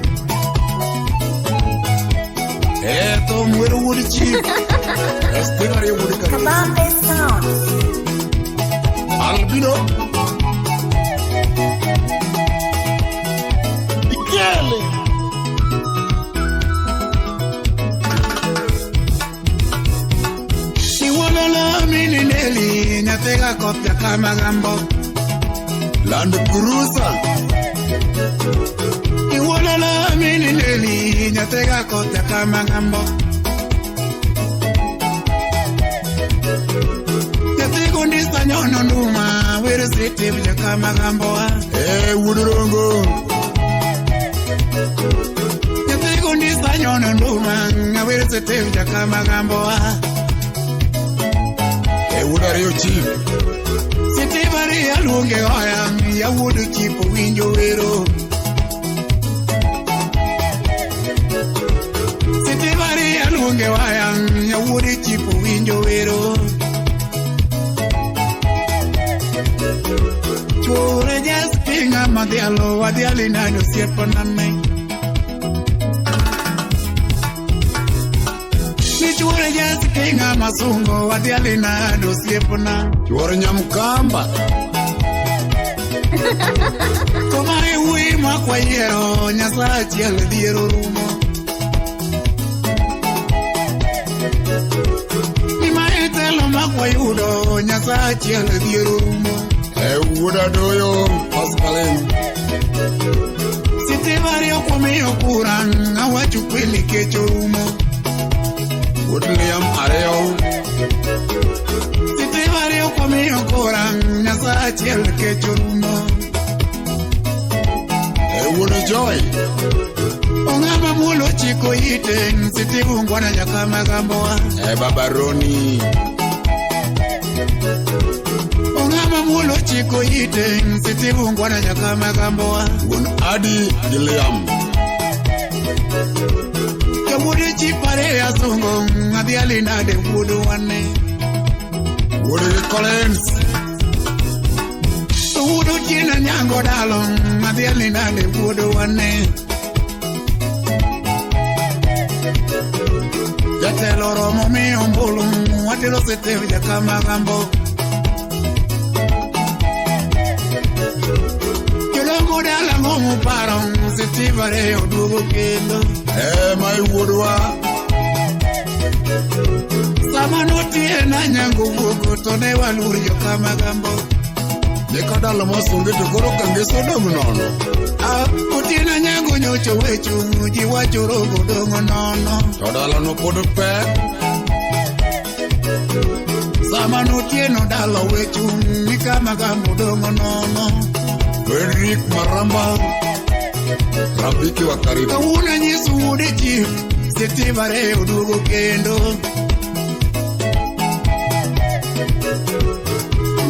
S1: Eto mwero wuod chi. Estigari wuod kari.
S2: Bambe song.
S6: Albino. Ikele.
S1: Siwalala mini neli nyatega kopya kama gambo.
S6: Land Cruiser.
S1: Iwalala mini neli nyatega kopya kama gambo. Nyatego ndisa nyono nduma wero sete vya kama gambo.
S6: Wuod Rongo.
S1: setem jakama gamboa
S6: E wudario chief
S1: Setebari aluonge oyang Yawudu chipo winjo wero Setebari aluonge oyang Yawudu chipo winjo wero Chore jas pinga madhialo Wadhiali nado siepo nane Chore jas pinga masungo Wadhiali nado siepo na
S6: Chore nyamkamba
S1: Tomare ui makwa yero Nyasa achiel dhiero rumo Nimae telo makwa yudo Nyasa achiel dhiero rumo
S6: E wudadoyo Pascaline
S1: Setebari okwamiyo kurang Awachu kweli kecho rumo
S6: Woodliam Areo
S1: Setebari okwamiyo kurang Nyasa achiel kecho rumo
S6: E wuda joy
S1: Ongama mulo chiko ite Setebu ngwana jakama gamboa
S6: E babaroni
S1: Ongama mulo chiko ite Setebu ngwana jakama gamboa
S6: Wun Adi Gilliam
S1: Yawudu chipare ya sungo Adhiali nade wudu wane
S6: Woody Collins
S1: Wudu tina nyango dalo Adhiali nade wudu wane Jatelo romo miyo mbulu Watelo setevu jakama gambo Jolongo dala ngomu paro Setebari odugo kendo
S6: E mai wudwa
S1: Sama notie na nyango wugo Tone waluri jokama gambo
S6: Nikadala masungi to koro kange sodom nono
S1: Utina nyango nyocho wechu Jiwacho rogo dongo nono
S6: Todala no pod pe
S1: Sama notie no dala wechu Nikama gambo dongo nono
S6: Frederick Maramba Rafiki wa karibu
S1: Kawuna nyisu wude chief Setebari odugo kendo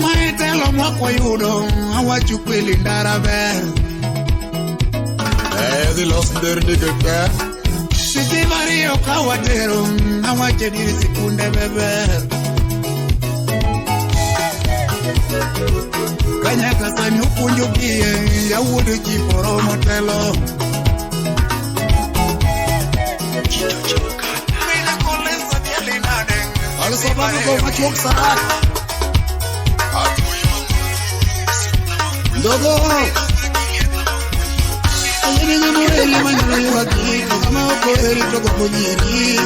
S1: Mae telo mwakwa yudo Awachu kweli ndara ber
S6: E the lost der nigga
S1: Setebari okawatero Awache diri sikunde beber Kanyaka sani upunjo kie Yawudu chiporo motelo Mina kolesa diali nade
S5: Alisababu kwa machok sarat Ndogo Ayeni ngamureli manyalo yuwagi Kama oko eri togo konyeri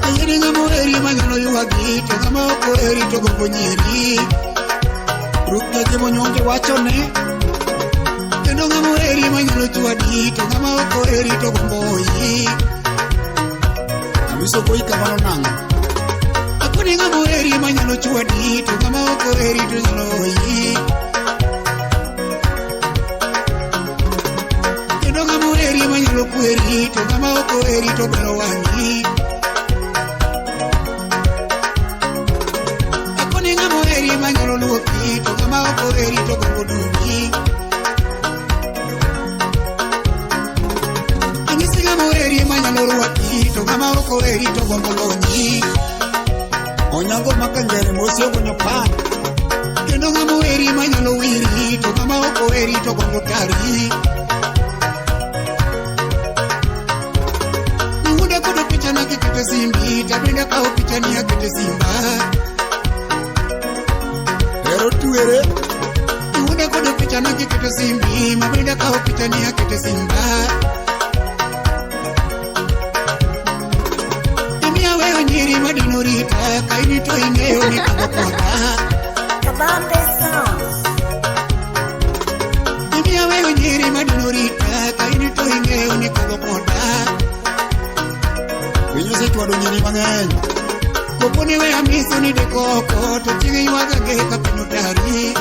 S5: Ayeni ngamureli manyalo yuwagi Kama oko eri togo konyeri Rukna jemo nyonge wachone Kendo ngamureli manyalo chuadi Kama oko eri togo mboyi Kamiso koi kamano nango Akuni ngamureli manyalo chuadi Kama oko eri togo mboyi Kendo ngamureli manyalo kweri Kama oko eri togo wangi Akuni ngamureli manyalo luoki Kama oko eri togo koduni Angisi ngamureli manyalo ruaki Kama oko eri togo molonyi Onyango makangere mosi ogo nyopan Kendo ngamureli manyalo wiri Kama oko eri togo motari Niwude kodo picha na kikite simbi Tabenda kao picha ni ya kite simba
S6: Hero tuere
S1: Niwude kodo picha na kikite simbi Mabenda kao picha ni ya kite simba Emiya wewe nyiri madinurita Kaini to ingeo ni kagokoda
S2: Kabambe Sounds.
S1: Emiya wewe nyiri madinurita Kaini to ingeo ni kagokoda
S5: Winyo se tuwado nyiri mang'eny
S1: Koponi we amiso ni dekoko To chingi yuwaga geka pinotari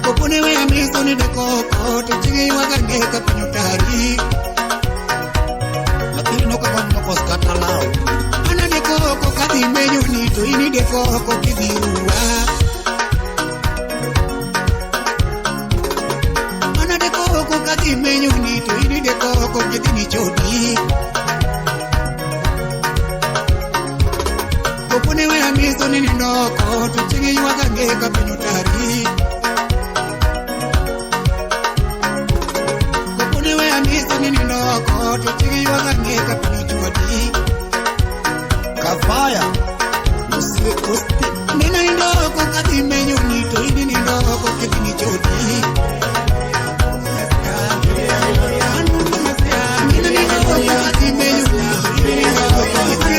S1: Koponi we amiso
S5: ni dekoko Tichingi wakangeka penyutari Lakini noka kwa mnokos katalao Ana dekoko kadhi menyu nito Ini dekoko kidhiruwa Ana dekoko kadhi menyu nito Ini dekoko kidhini chodi Kopune wea misto nini noko Tichingi wakangeka penyutari Nini noko Tutigi wakangeka pinichwadi Kafaya Nina nindoko kati menyu nito Ini nindoko kiti nichodi Nina nindoko kati menyu nito Ini nindoko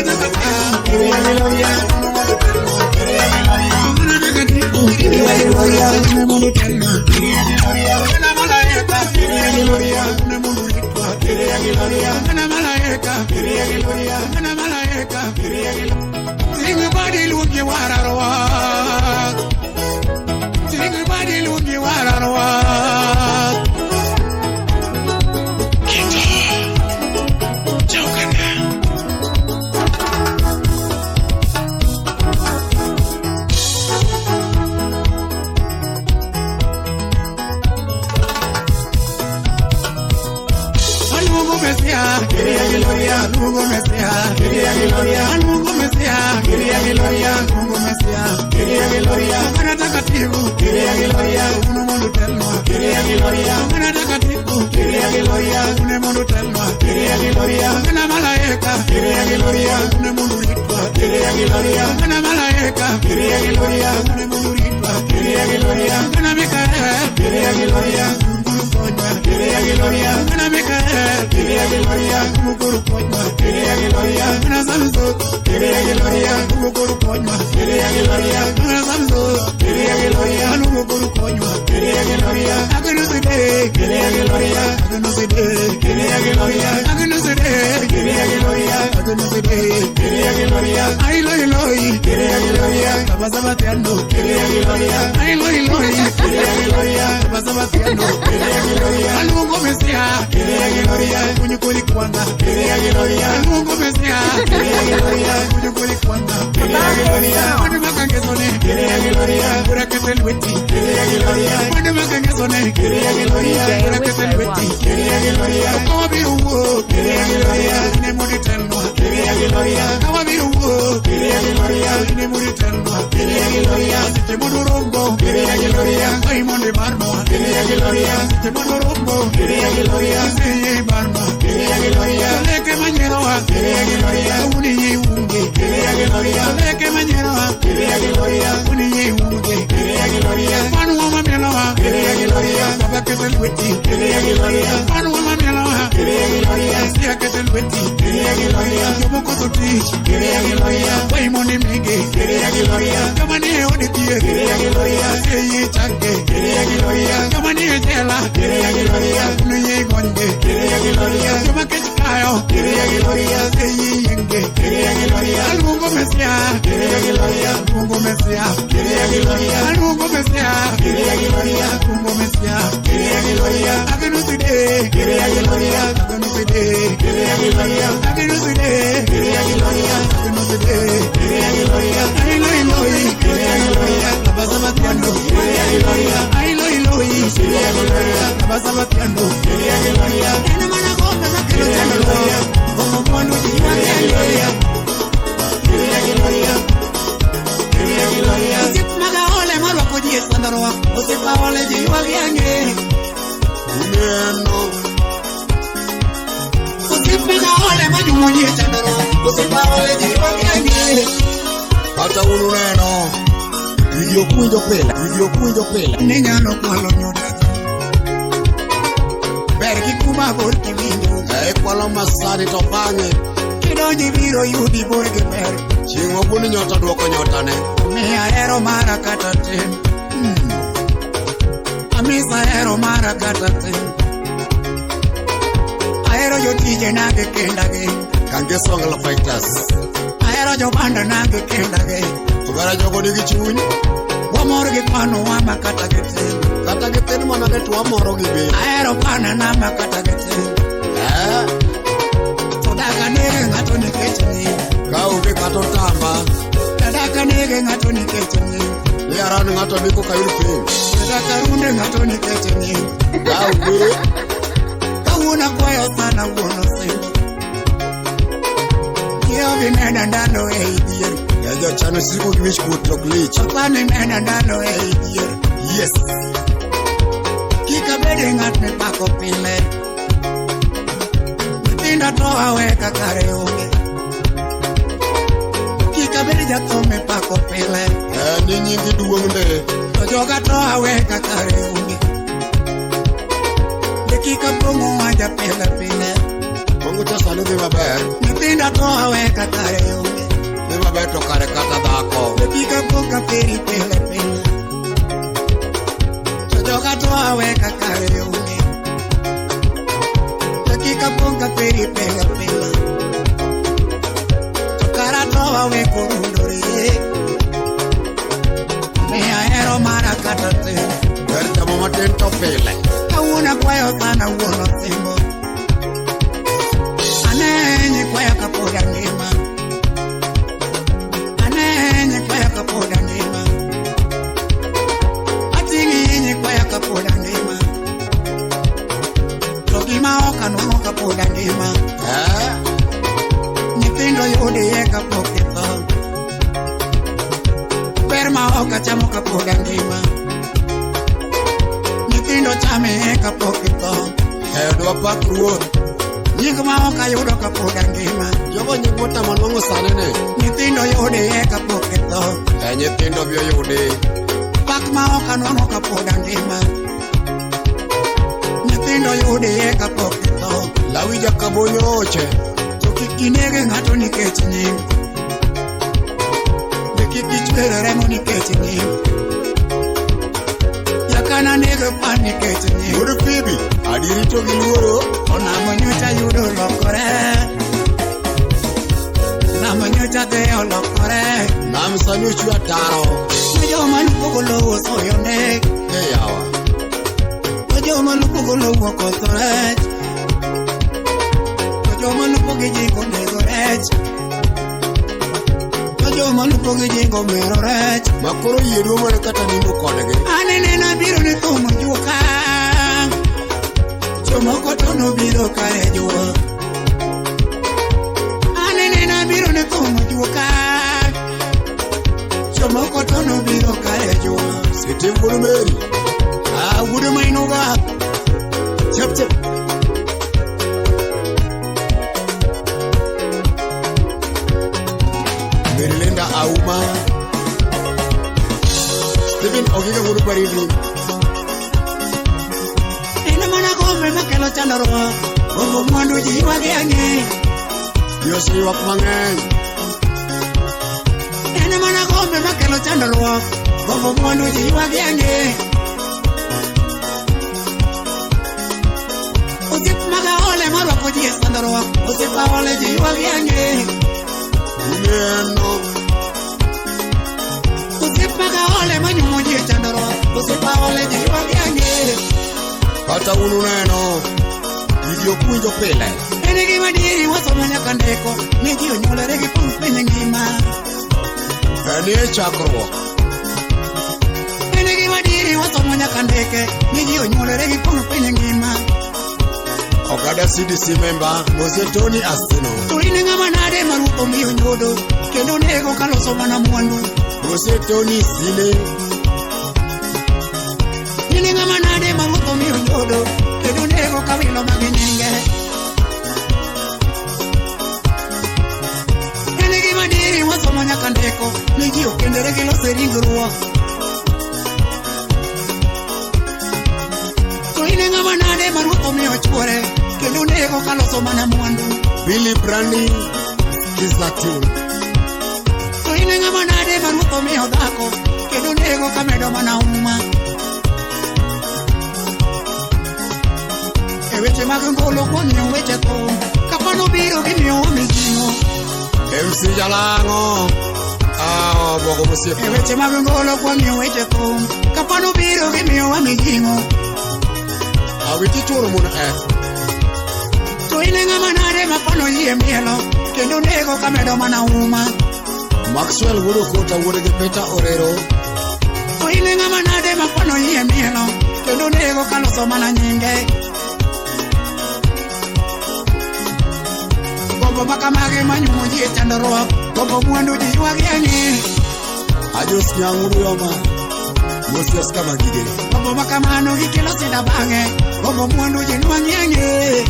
S6: Hata ununeno Video kuinjo pela
S5: Ninyano kwalo nyodati Berki kuma borki winjo
S6: Kwalo masani to pange
S5: Kidonji biro yudi borki ber
S6: Chingo buni nyota duoko nyotane
S5: Miya ero mara kata tin Amisa ero mara kata tin Aero jotije nage kendage
S6: Kange Songala Fighters
S5: Aero jobanda nage kendage
S6: Tugara jogo nigi chuny
S5: Wamor gi kwano wama kata gitin
S6: mana wawuore to wamoro gi be.
S5: Ahero pana nama kata gete. To daga nege ng'ato nikech ni.
S6: Ka onge kata otamba.
S5: Daga nege ng'ato nikech ni.
S6: Liara ni ng'ato ndiko ka yud piny.
S5: Daga runde ng'ato nikech ni.
S6: Ka onge.
S5: Kawuono kwayo sana wuono simbo. Kio vimena ndalo dier.
S6: Ja chano siko gi wich kuot tok lich.
S5: Chapani mena ndalo dier.
S6: Yes.
S5: Kika bede ng'at me pako pile. Nyithindo to aweka kare onge. Kika bede jatho me pako pile.
S6: Ni nyingi duong'ne.
S5: To joga to aweka kare onge. Kika pongo wanja pile pile.
S6: Pongo cha sano dhi maber.
S5: Nyithindo to aweka kare onge.
S6: Dhi maber to kare kata dhako.
S5: Kika ponga pili pile pile. To joga to aweka kare onge. Kika ponga pili pile pile. To kara to aweko rundore. Me ahero mana kata te.
S6: Ber chamo matin to pile.
S5: Kawuono kwayo sana wuono simbo. Anenyi kwayo kapod angima. Anenyi kwayo kapod angima. Ating'inyi kwayo kapod angima. To gima ok anwang'o kapod angima. Nyithindo yudiye kapok itho. Ber ma ok achamo kapod angima. Nyithindo chame kapok itho.
S6: Dwa pak ruoth.
S5: Nying ma ok ayudo kapod angima.
S6: Jogo nying motamo nwang'o sani ni.
S5: Nyithindo yudiye kapok itho.
S6: Nyithindo biro yudi.
S5: Pak ma ok anwang'o kapod angima. Nyithindo yudiye kapok itho.
S6: Lawi jakabonyo oche.
S5: To kik inege ng'ato nikech nying. Be kik ichwero remo nikech nying. Yakana nege pan nikech nying.
S6: Wuod Phoebe, adiri to gi luoro.
S5: Onamo nyocha yudo lokore. Onamo nyocha dhe olokore.
S6: Nam sani ochwe ataro.
S5: Joma lupogo lowo soyo nek.
S6: Yawa.
S5: Joma lupogo lowo koso rech. Joma lupogo jingo nego rech. Joma lupogo jingo mero rech.
S6: Makoro yie duo mane kata nindo kodgi.
S5: Anene nabiro ni thumo juka. Jomoko to nobiro kae juo. Anene nabiro ni thumo juka. Jomoko to nobiro kae juo.
S6: Sitim wuod Mary.
S5: Wuod Mainuga.
S6: Chep chep. Mary Linda Auma. Stephen Ogiga wuod Baridi.
S5: Ene mana gombe makelo chandruok. Ogo mwandu ji wagi ang'e.
S6: Yose ywak mang'eny.
S5: Ene mana gombe makelo chandruok. Ogo mwandu ji wagi ang'e. Osiep maga ole marwako ji e chandruok. Osiep aole ji wagi ang'e.
S6: Uneno.
S5: Osiep maga ole manyumo ji e chandruok. Osiep aole ji wagi ang'e.
S6: Kata uneno. Igi okwinjo pile.
S5: Ene gima diri wasomo nyaka ndeko. Ni ji onyuolore gi pong' piny ngima.
S6: Enie chakruok.
S5: Ene gima diri wasomo nyaka ndeke. Ni ji onyuolore gi pong' piny ngima.
S6: Okada CDC member Mose Tony Astino.
S5: To in ng'ama nade maruko miyo nyodo. Kendo nego kaloso mana mwandu.
S6: Mose Tony Sile.
S5: In ng'ama nade maruko miyo nyodo. Kendo nego kawilo maginyinge. Ene gima diri wasomo nyaka ndeko. Ni ji okendore gi loso ringruok. To in ng'ama nade maruko miyo chuore. Kendo nego kaloso mana mwandu.
S6: Billy Brandy Kisatin.
S5: To in ng'ama nade maruko miyo dhako. Kendo nego kamedo mana uma. E weche mag ngolo kwamiyo weche thum. Kapano biro gimiyo mijing'o.
S6: MC Jalang'o. Bogo mosiepa.
S5: E weche mag ngolo kwamiyo weche thum. Kapano biro gimiyo mijing'o.
S6: Awiti choro muna
S5: To ine ngama nare mapano yie mielo kendo nego kamedo mana uma.
S6: Maxwell wudo kota wudo gi Peter Orero.
S5: To ine ngama nare mapano yie mielo kendo nego kaloso mana nyinge. Gombo makamage manyumo ji e chandruok, gombo mwandu ji ywagi ang'e.
S6: Ajos nyang'uru yoma Moses Kamagige.
S5: Gombo makamano gikelo sida bang'e, gombo mwandu ji nwang'i ang'e.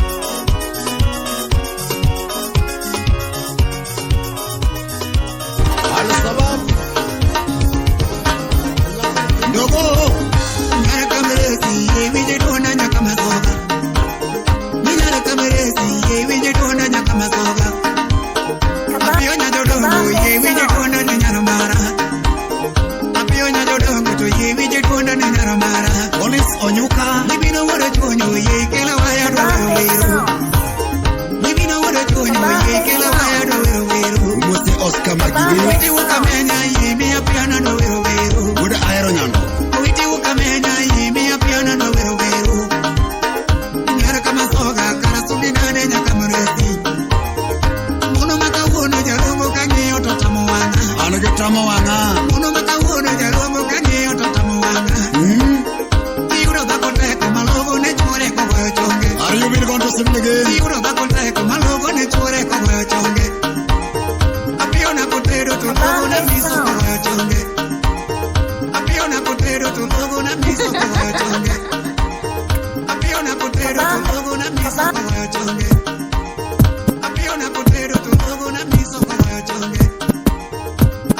S6: Al-Sabab
S5: Dogo nyara kameresi winje dona nyaka masoga. Nyara kameresi winje dona nyaka masoga. Apiyo nyadodongo winje dona nyara mara. Apiyo nyadodongo to winje dona nyara mara. Onis onyuka ibino wore chonyo kela waya do wero. Ibino wore chonyo kela waya do wero.
S6: Mose Oscar Magige.
S5: Witi ukamenya yimi apiana do wero.
S6: Wudo Ayero Nyando.
S5: Witi ukamenya yimi apiana do wero. Nyara kama soga karasuli nane nyaka mresi. Muno makawuono jaromo kang'iyo to tamo wang'a.
S6: An gi tamo wang'a.
S5: Muno makawuono jaromo kang'iyo to tamo wang'a. Iyudo dhako teko malogo ne chwore kogoyo chonge.
S6: Are you been going to sing again?
S5: Iyudo dhako teko malogo ne chwore kogoyo chonge. Apiyo na kotero to logo na miso kogoyo chonge. Apiyo na kotero to logo na miso kogoyo chonge. Apiyo na kotero to logo na miso kogoyo chonge. Apiyo na kotero to logo na miso kogoyo chonge.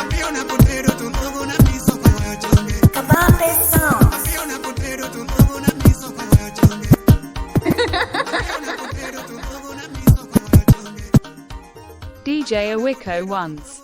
S5: Apiyo na kotero to logo na miso kogoyo chonge.
S2: Kabambe Songs.
S5: Apiyo na kotero to logo na miso kogoyo chonge. Apiyo na kotero to logo na miso kogoyo chonge.
S3: DJ Awiko once.